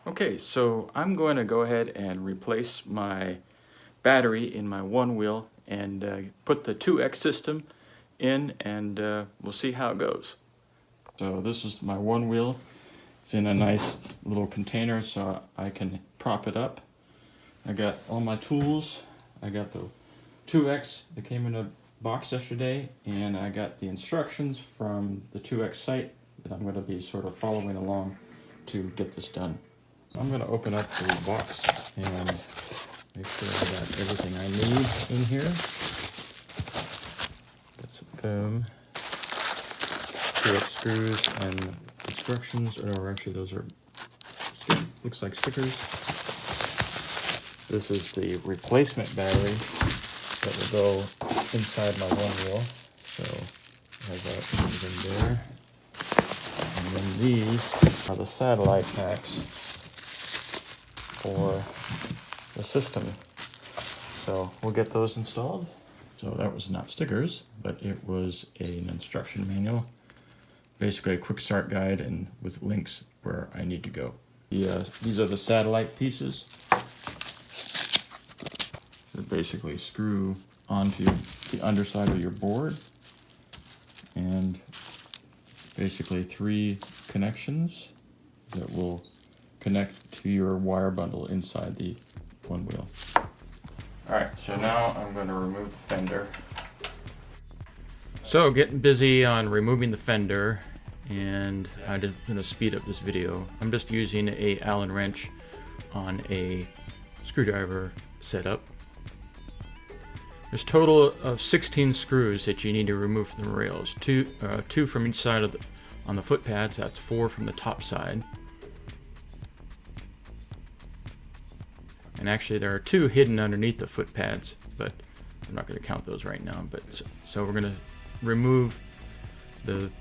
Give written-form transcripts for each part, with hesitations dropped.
Okay, so I'm going to go ahead and replace my battery in my OneWheel and put the 2X system in, and we'll see how it goes. So this is my OneWheel. It's in a nice little container so I can prop it up. I got all my tools. I got the 2X that came in a box yesterday, and I got the instructions from the 2X site that I'm going to be sort of following along to get this done. I'm going to open up the box and make sure I got everything I need in here. Got some foam, 2X screws, and instructions, or actually those are, looks like stickers. This is the replacement battery that will go inside my OneWheel. So I have that in there. And then these are the satellite packs for the system. So we'll get those installed. So that was not stickers, but it was an instruction manual. Basically a quick start guide and with links where I need to go. These are the satellite pieces that basically screw onto the underside of your board, and basically 3 connections that will connect to your wire bundle inside the OneWheel. Alright, so now I'm going to remove the fender. So getting busy on removing the fender, and I'm going to speed up this video. I'm just using a Allen wrench on a screwdriver setup. There's a total of 16 screws that you need to remove from the rails. Two from each side of on the foot pads. That's 4 from the top side. And actually there are 2 hidden underneath the foot pads, but I'm not going to count those right now. But so we're going to remove the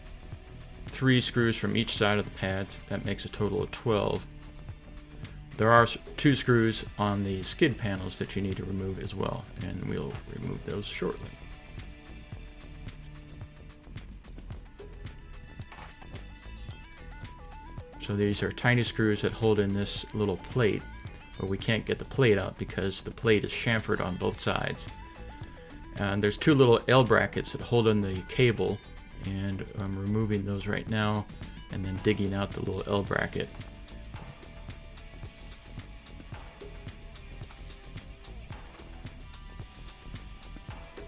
3 screws from each side of the pads. That makes a total of 12. There are 2 screws on the skid panels that you need to remove as well, and we'll remove those shortly. So these are tiny screws that hold in this little plate, but we can't get the plate out because the plate is chamfered on both sides. And there's 2 little L brackets that hold in the cable, and I'm removing those right now and then digging out the little L bracket.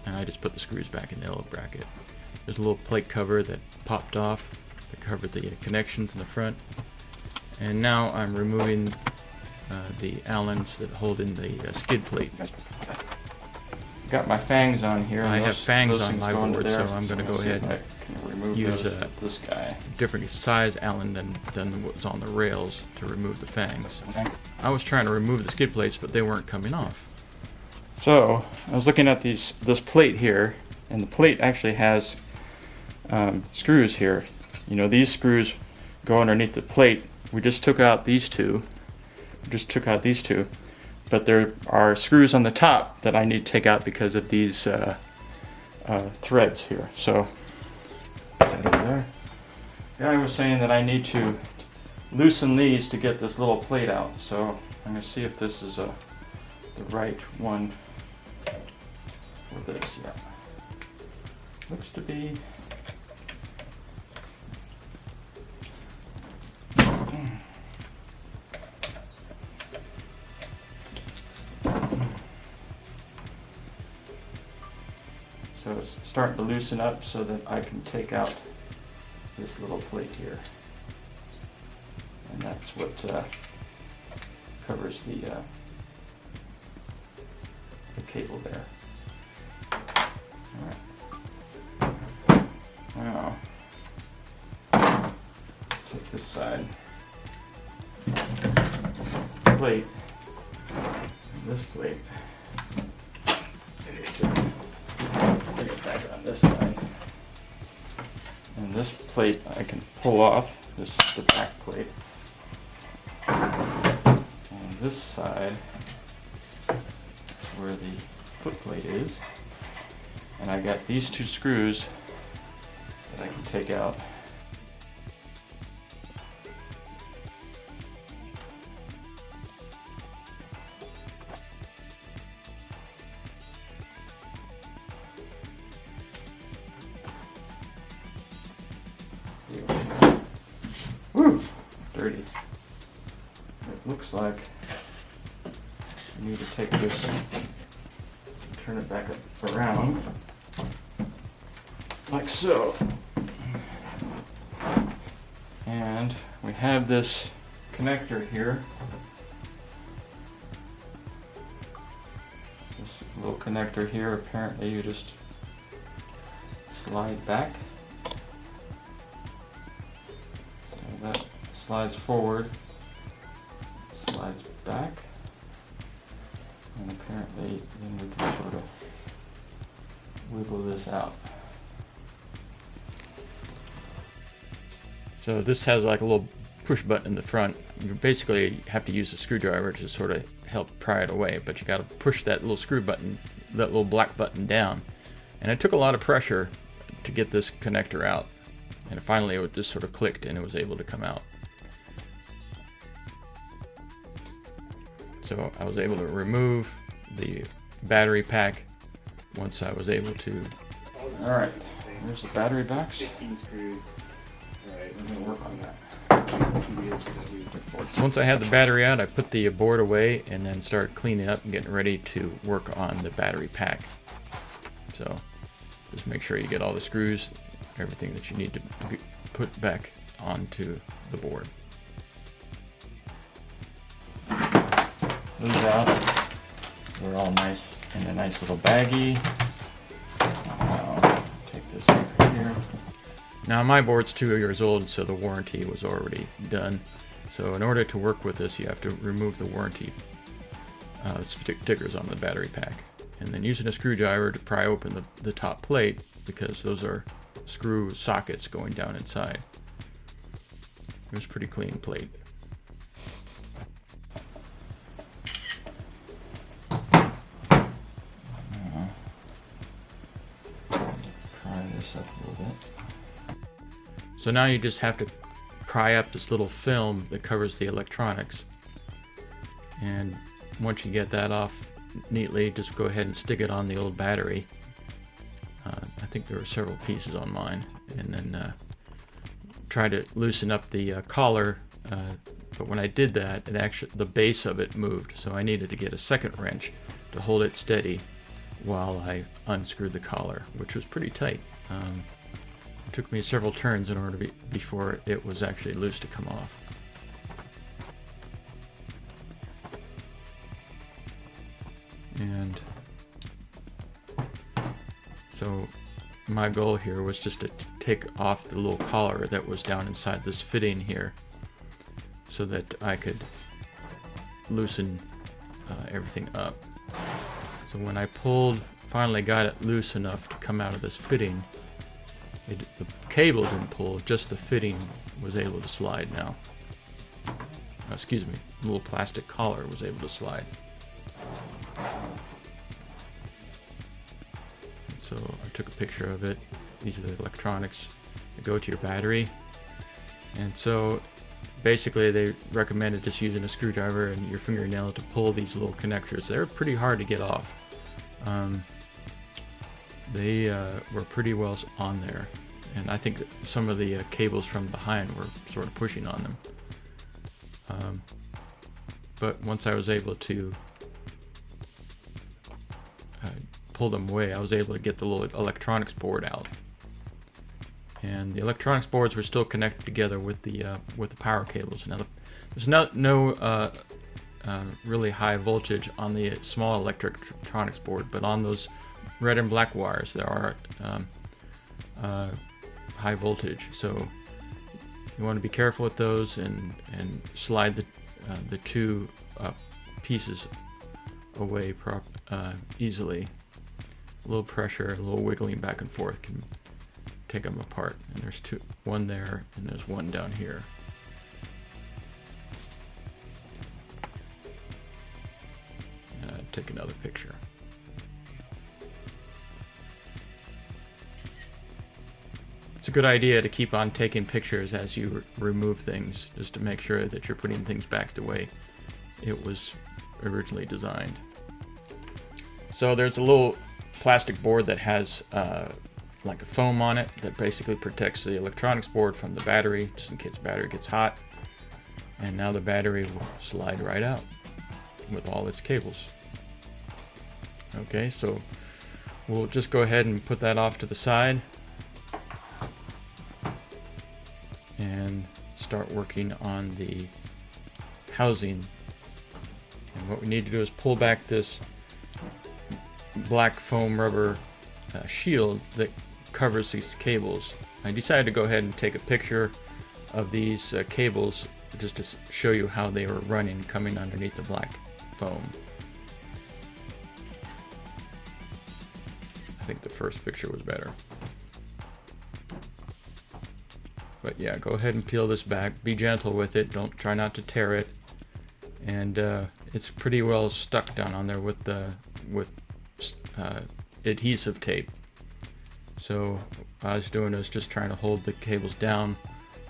And I just put the screws back in the L bracket. There's a little plate cover that popped off that covered the connections in the front. And now I'm removing the Allens that hold in the skid plate. Got my fangs on here. I have fangs on my board, so I'm going to go ahead and use a different size Allen than what's on the rails to remove the fangs. I was trying to remove the skid plates, but they weren't coming off. So I was looking at this plate here, and the plate actually has screws here. You know, these screws go underneath the plate. We just took out these two. But there are screws on the top that I need to take out because of these threads here. So put that over there. The guy was saying that I need to loosen these to get this little plate out. So I'm going to see if this is the right one for this. Yeah, looks to be. So it's starting to loosen up so that I can take out this little plate here. And that's what covers the cable there. Alright. Now, take this side. Plate. And this plate. Bring it back on this side. And this plate I can pull off. This is the back plate. On this side, where the foot plate is, and I got these 2 screws that I can take out. looks like I need to take this, turn it back around, like so. And we have this connector here. This little connector here, apparently you just slide back. So that slides forward, slides back, and apparently then we can sort of wiggle this out. So this has like a little push button in the front. You basically have to use a screwdriver to sort of help pry it away, but you got to push that little screw button, that little black button down. And it took a lot of pressure to get this connector out. And finally it just sort of clicked and it was able to come out. So I was able to remove the battery pack once I was able to. Alright, there's the battery box. I'm going to work on that. So once I had the battery out, I put the board away and then started cleaning up and getting ready to work on the battery pack. So just make sure you get all the screws, everything that you need to put back onto the board. Those out. They're all nice in a nice little baggie. Now, take this over here. Now my board's 2 years old, so the warranty was already done. So in order to work with this, you have to remove the warranty stickers on the battery pack. And then using a screwdriver to pry open the top plate, because those are screw sockets going down inside. It was a pretty clean plate. Pry this up a little bit. So now you just have to pry up this little film that covers the electronics. And once you get that off neatly, just go ahead and stick it on the old battery. I think there were several pieces on mine. And then try to loosen up the collar. But when I did that, the base of it moved. So I needed to get a second wrench to hold it steady while I unscrewed the collar, which was pretty tight. It took me several turns in order before it was actually loose to come off. And so my goal here was just to take off the little collar that was down inside this fitting here so that I could loosen everything up. So when I finally got it loose enough to come out of this fitting, the cable didn't pull, just the fitting was able to slide now. Excuse me, the little plastic collar was able to slide. And so I took a picture of it. These are the electronics that go to your battery. And so basically they recommended just using a screwdriver and your fingernail to pull these little connectors. They're pretty hard to get off. They were pretty well on there, and I think that some of the cables from behind were sort of pushing on them. But once I was able to pull them away, I was able to get the little electronics board out. And the electronics boards were still connected together with the power cables. Now, there's no really high voltage on the small electronics board, but on those red and black wires there are high voltage. So you want to be careful with those and slide the two pieces away easily. A little pressure, a little wiggling back and forth can take them apart. And there's one there and there's one down here. Take another picture. It's a good idea to keep on taking pictures as you remove things, just to make sure that you're putting things back the way it was originally designed. So there's a little plastic board that has like a foam on it that basically protects the electronics board from the battery, just in case the battery gets hot. And now the battery will slide right out with all its cables. Okay, so we'll just go ahead and put that off to the side and start working on the housing. And what we need to do is pull back this black foam rubber shield that covers these cables. I decided to go ahead and take a picture of these cables just to show you how they were running coming underneath the black foam. I think the first picture was better. But yeah, go ahead and peel this back. Be gentle with it. Try not to tear it. And it's pretty well stuck down on there with adhesive tape. So what I was doing is just trying to hold the cables down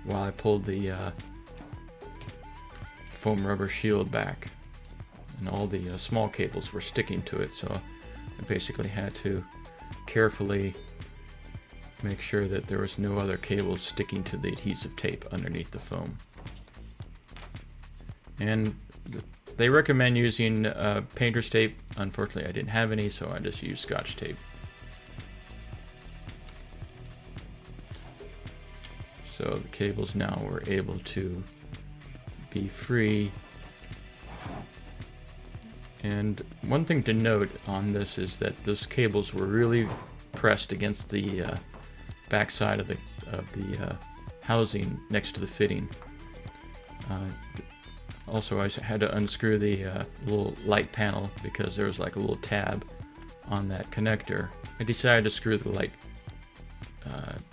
while I pulled the foam rubber shield back, and all the small cables were sticking to it, so I basically had to carefully make sure that there was no other cables sticking to the adhesive tape underneath the foam. And they recommend using painter's tape. Unfortunately, I didn't have any, so I just used Scotch tape. So the cables now were able to be free. And one thing to note on this is that those cables were really pressed against the backside of the housing next to the fitting. Also, I had to unscrew the little light panel because there was like a little tab on that connector. I decided to screw the light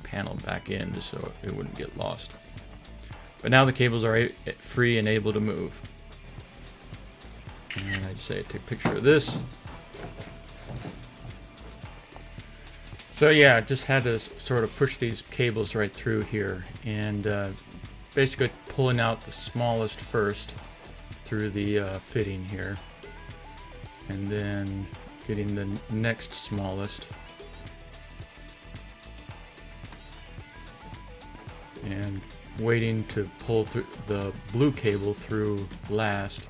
panel back in just so it wouldn't get lost. But now the cables are free and able to move. And I decided to take a picture of this. So yeah, I just had to sort of push these cables right through here, and basically pulling out the smallest first through the fitting here, and then getting the next smallest, and waiting to pull through the blue cable through last,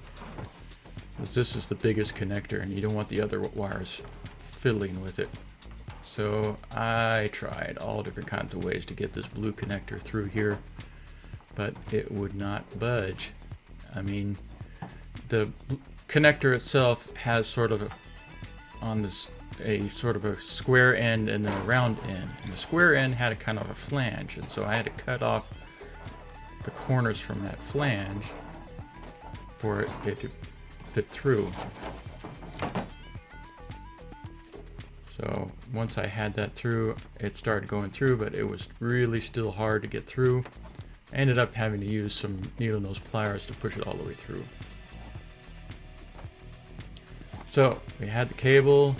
because this is the biggest connector and you don't want the other wires fiddling with it. So I tried all different kinds of ways to get this blue connector through here, but it would not budge. I mean, the connector itself has sort of a sort of a square end and then a round end, and the square end had a kind of a flange, and so I had to cut off the corners from that flange for it to fit through. So once I had that through, it started going through, but it was really still hard to get through. I ended up having to use some needle nose pliers to push it all the way through. So we had the cable.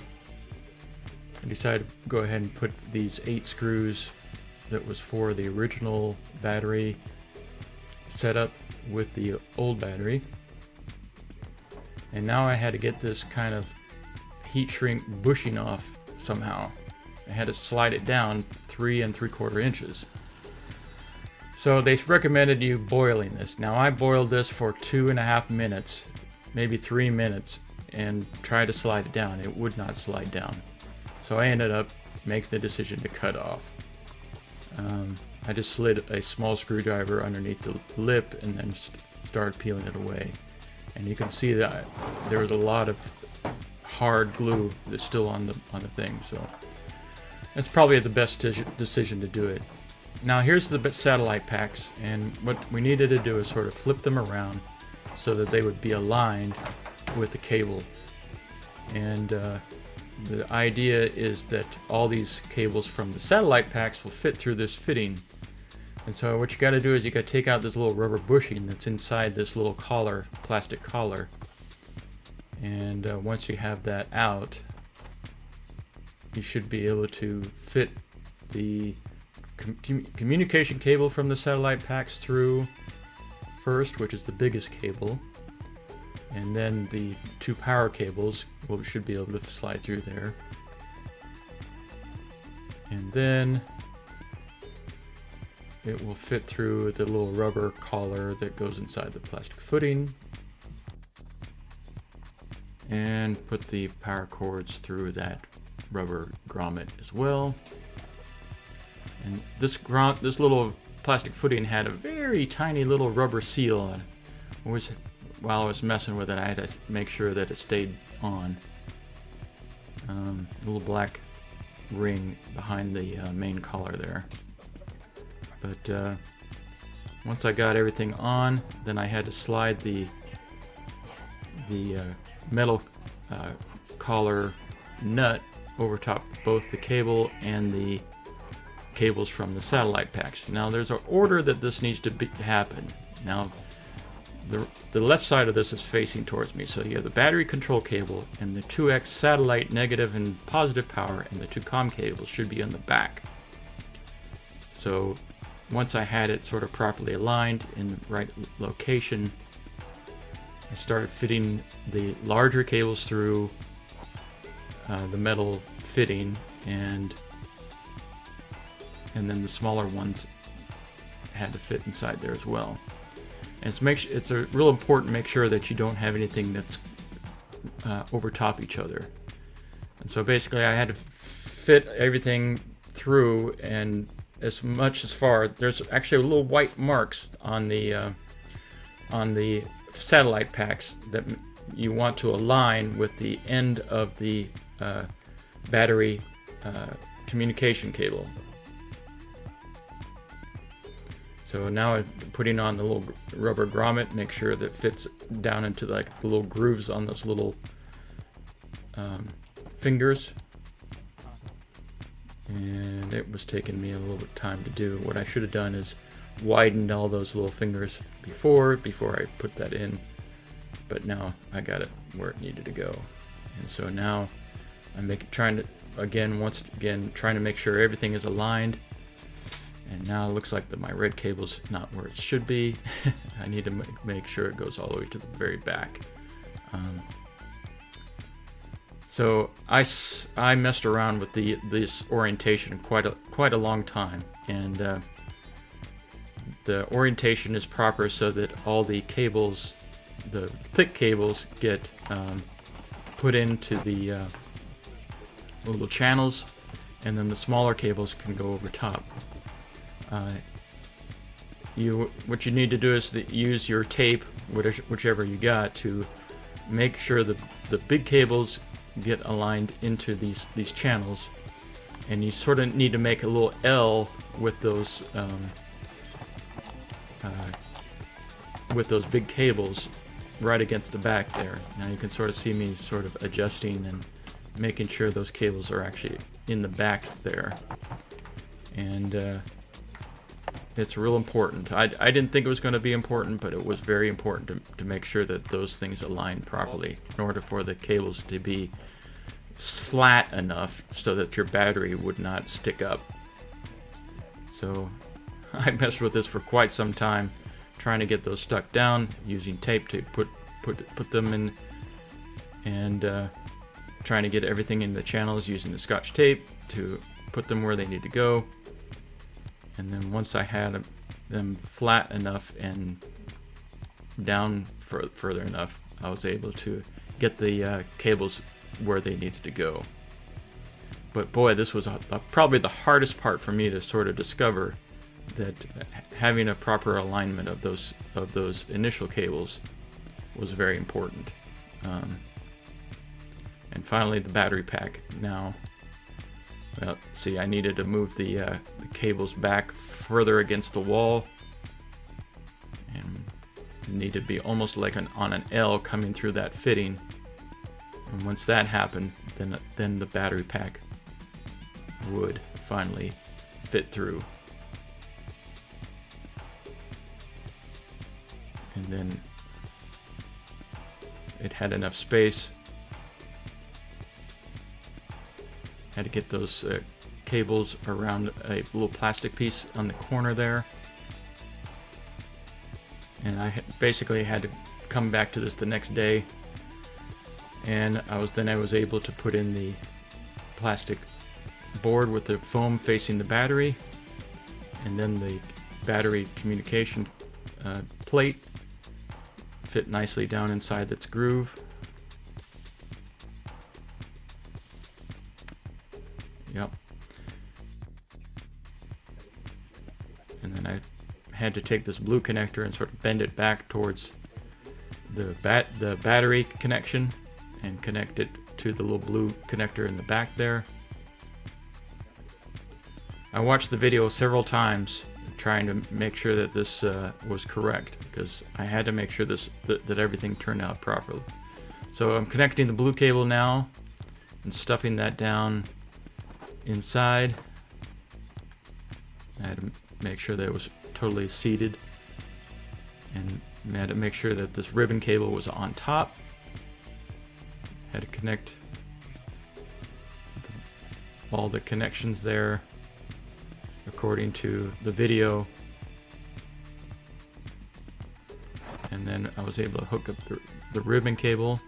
I decided to go ahead and put these 8 screws that was for the original battery setup with the old battery. And now I had to get this kind of heat shrink bushing off somehow. I had to slide it down 3 3/4 inches. So they recommended you boiling this. Now I boiled this for 2.5 minutes, maybe 3 minutes, and tried to slide it down. It would not slide down. So I ended up making the decision to cut off. I just slid a small screwdriver underneath the lip and then started peeling it away. And you can see that there was a lot of hard glue that's still on the thing. So that's probably the best decision to do it. Now here's the satellite packs, and what we needed to do is sort of flip them around so that they would be aligned with the cable. And the idea is that all these cables from the satellite packs will fit through this fitting. And so what you got to do is you got to take out this little rubber bushing that's inside this little collar, plastic collar. And once you have that out, you should be able to fit the communication cable from the satellite packs through first, which is the biggest cable, and then the 2 power cables should be able to slide through there. And then it will fit through the little rubber collar that goes inside the plastic footing, and put the power cords through that rubber grommet as well. And this little plastic footing had a very tiny little rubber seal, and while I was messing with it, I had to make sure that it stayed on. Little black ring behind the main collar there. But once I got everything on, then I had to slide the metal collar nut over top both the cable and the cables from the satellite packs. Now there's an order that this needs to happen. Now the left side of this is facing towards me, so you have the battery control cable and the 2x satellite negative and positive power, and the 2 COM cables should be on the back. So once I had it sort of properly aligned in the right location, I started fitting the larger cables through the metal fitting, and then the smaller ones had to fit inside there as well. And it's a real important to make sure that you don't have anything that's over top each other. And so basically I had to fit everything through, and as far, there's actually little white marks on the satellite packs that you want to align with the end of the battery communication cable. So now I'm putting on the little rubber grommet, make sure that it fits down into the little grooves on those little fingers. And it was taking me a little bit of time to do. What I should have done is widened all those little fingers before I put that in. But now I got it where it needed to go. And so now I'm trying to make sure everything is aligned. And now it looks like my red cable's not where it should be. I need to make sure it goes all the way to the very back. So I messed around with this orientation quite a long time, and the orientation is proper so that all the cables, the thick cables, get put into the little channels, and then the smaller cables can go over top. What you need to do is use your tape, whichever you got, to make sure the big cables get aligned into these channels, and you sort of need to make a little L with those big cables right against the back there. Now you can sort of see me sort of adjusting and making sure those cables are actually in the back there, and it's real important. I didn't think it was going to be important, but it was very important to make sure that those things align properly in order for the cables to be flat enough so that your battery would not stick up. So I messed with this for quite some time, trying to get those stuck down, using tape to put them in, and trying to get everything in the channels using the Scotch tape to put them where they need to go. And then once I had them flat enough and down further enough, I was able to get the cables where they needed to go. But boy, this was probably the hardest part for me to sort of discover, that having a proper alignment of those initial cables was very important. And finally, the battery pack. Now, well, see, I needed to move the cables back further against the wall, and needed to be almost like on an L coming through that fitting. And once that happened, then the battery pack would finally fit through. And then it had enough space. Had to get those cables around a little plastic piece on the corner there. And I basically had to come back to this the next day. And I was able to put in the plastic board with the foam facing the battery, and then the battery communication plate fit nicely down inside its groove. Yep. And then I had to take this blue connector and sort of bend it back towards the battery connection and connect it to the little blue connector in the back there. I watched the video several times trying to make sure that this was correct, because I had to make sure that everything turned out properly. So I'm connecting the blue cable now and stuffing that down inside. I had to make sure that it was totally seated, and I had to make sure that this ribbon cable was on top. Had to connect all the connections there according to the video, and then I was able to hook up the ribbon cable.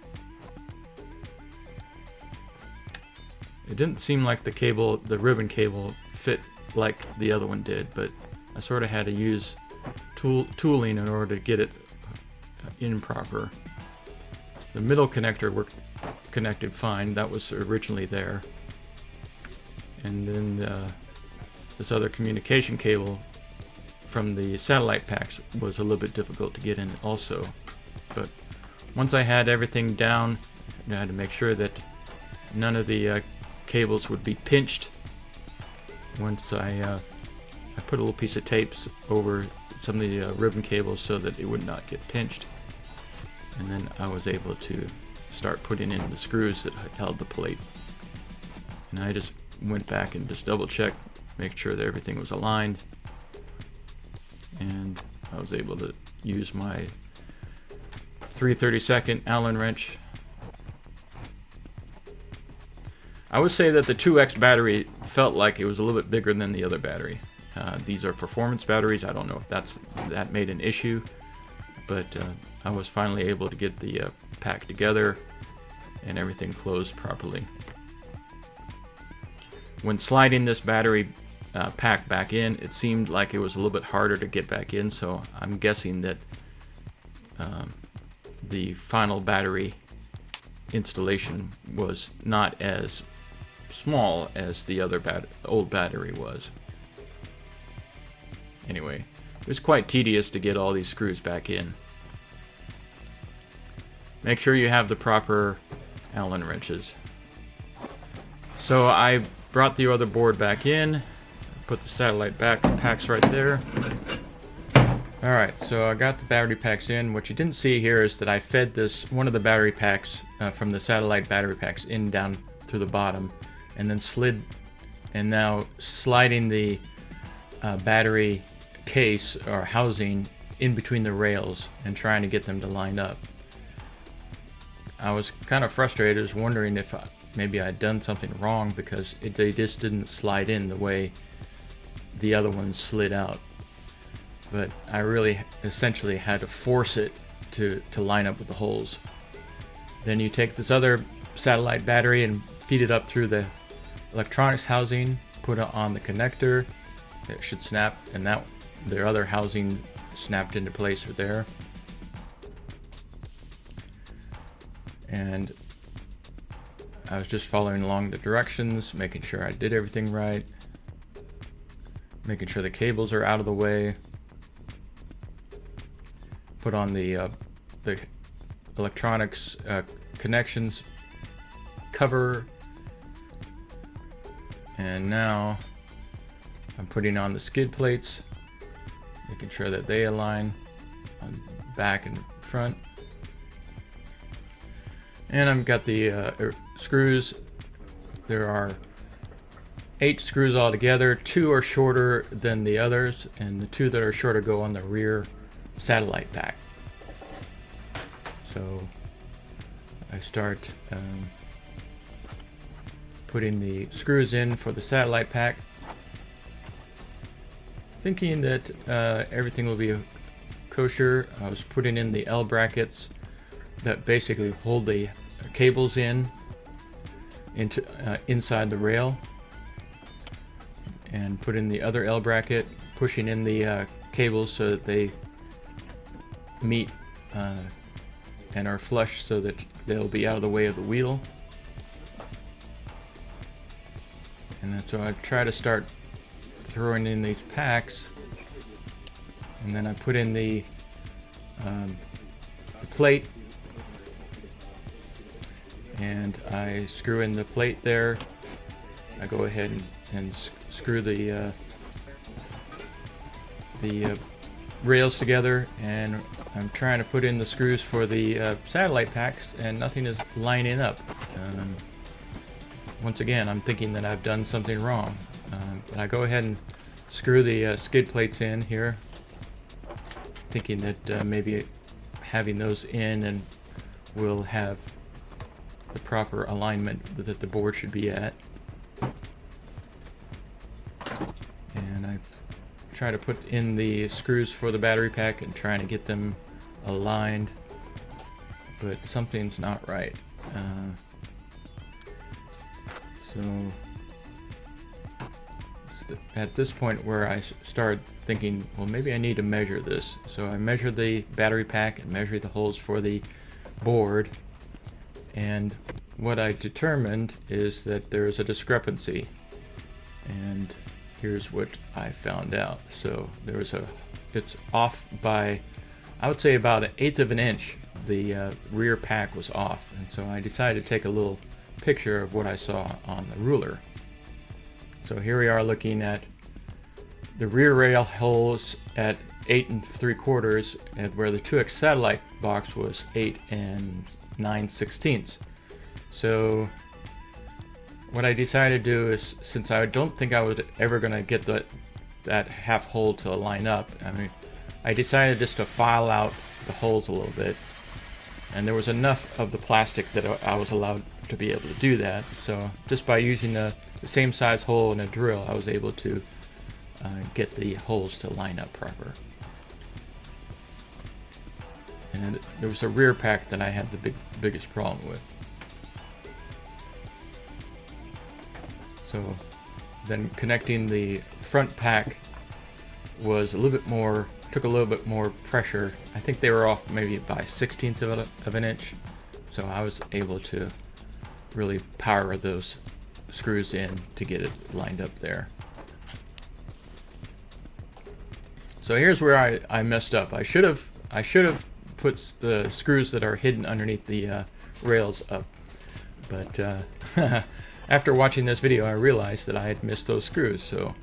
It didn't seem like the ribbon cable fit like the other one did, but I sort of had to use tooling in order to get it in proper. The middle connector connected fine, that was originally there, and then this other communication cable from the satellite packs was a little bit difficult to get in also. But once I had everything down, I had to make sure that none of the cables would be pinched. Once I put a little piece of tape over some of the ribbon cables so that it would not get pinched, and then I was able to start putting in the screws that held the plate. And I just went back and just double checked, make sure that everything was aligned, and I was able to use my 3/32 Allen wrench. I would say that the 2X battery felt like it was a little bit bigger than the other battery. These are performance batteries. I don't know if that made an issue, but I was finally able to get the pack together and everything closed properly. When sliding this battery pack back in, it seemed like it was a little bit harder to get back in, so I'm guessing that the final battery installation was not as small as the other old battery was. Anyway, it was quite tedious to get all these screws back in. Make sure you have the proper Allen wrenches. So I brought the other board back in, put the satellite packs right there. Alright, so I got the battery packs in. What you didn't see here is that I fed one of the battery packs from the satellite battery packs in down through the bottom, and then now sliding the battery case or housing in between the rails and trying to get them to line up. I was kind of frustrated. I was wondering if maybe I'd done something wrong, because they just didn't slide in the way the other ones slid out. But I really essentially had to force it to line up with the holes. Then you take this other satellite battery and feed it up through the electronics housing, put it on the connector. It should snap, and their other housing snapped into place there. And I was just following along the directions, making sure I did everything right, making sure the cables are out of the way. Put on the electronics connections cover, and now I'm putting on the skid plates, making sure that they align on back and front. And I've got the screws. There are 8 screws altogether. 2 are shorter than the others, and the 2 that are shorter go on the rear satellite pack. So I start putting the screws in for the satellite pack, thinking that everything will be kosher. I was putting in the L brackets that basically hold the cables into inside the rail, and put in the other L bracket, pushing in the cables so that they meet and are flush so that they'll be out of the way of the wheel. And then, so I try to start throwing in these packs, and then I put in the plate, and I screw in the plate there. I go ahead and screw the rails together, and I'm trying to put in the screws for the satellite packs, and nothing is lining up. Once again, I'm thinking that I've done something wrong. But I go ahead and screw the skid plates in here, thinking that maybe having those in and will have the proper alignment that the board should be at. And I try to put in the screws for the battery pack and trying to get them aligned, but something's not right. So at this point where I started thinking, well, maybe I need to measure this. So I measured the battery pack and measured the holes for the board, and what I determined is that there's a discrepancy, and here's what I found out. So it's off by, I would say, about 1/8 of an inch. The rear pack was off, and so I decided to take a little picture of what I saw on the ruler. So here we are looking at the rear rail holes at 8 3/4, and where the 2X satellite box was 8 9/16. So what I decided to do is, since I don't think I was ever going to get that half hole to line up, I decided just to file out the holes a little bit, and there was enough of the plastic that I was allowed to be able to do that. So just by using the same size hole in a drill, I was able to get the holes to line up proper. And then there was a rear pack that I had the biggest problem with. So then connecting the front pack was took a little bit more pressure. I think they were off maybe by 1/16 of an inch. So I was able to really power those screws in to get it lined up there. So here's where I messed up. I should have put the screws that are hidden underneath the rails up, but after watching this video, I realized that I had missed those screws. So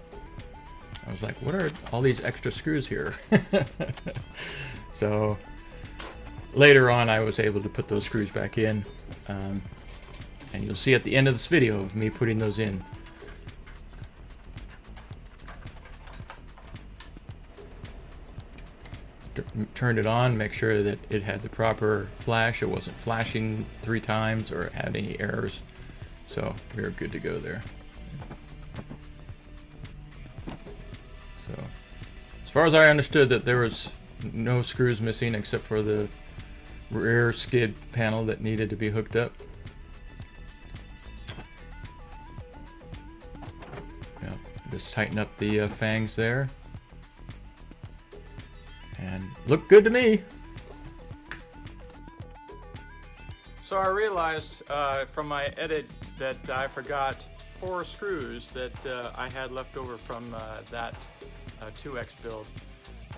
I was like, what are all these extra screws here? So later on, I was able to put those screws back in, and you'll see at the end of this video of me putting those in. Turned it on, make sure that it had the proper flash. It wasn't flashing 3 times or had any errors. So we were good to go there. So as far as I understood, that there was no screws missing except for the rear skid panel that needed to be hooked up. Yeah, just tighten up the fangs there, and look good to me. So I realized from my edit that I forgot 4 screws that I had left over from that 2X build,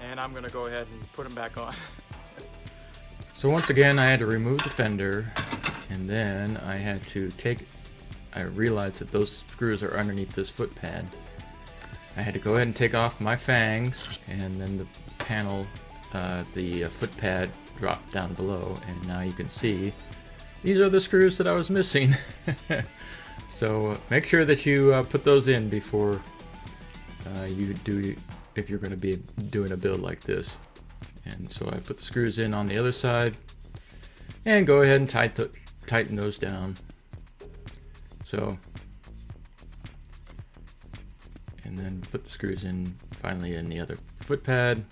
and I'm gonna go ahead and put them back on. So once again, I had to remove the fender, and then I realized that those screws are underneath this foot pad. I had to go ahead and take off my fangs, and then the panel, the foot pad dropped down below, and now you can see these are the screws that I was missing. So make sure that you put those in before you do, if you're going to be doing a build like this. And so I put the screws in on the other side, and go ahead and tighten those down. So, and then put the screws in finally in the other foot pad.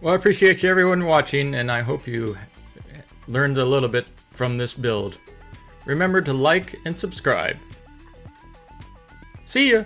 Well, I appreciate you everyone watching, and I hope you learned a little bit from this build. Remember to like and subscribe. See ya!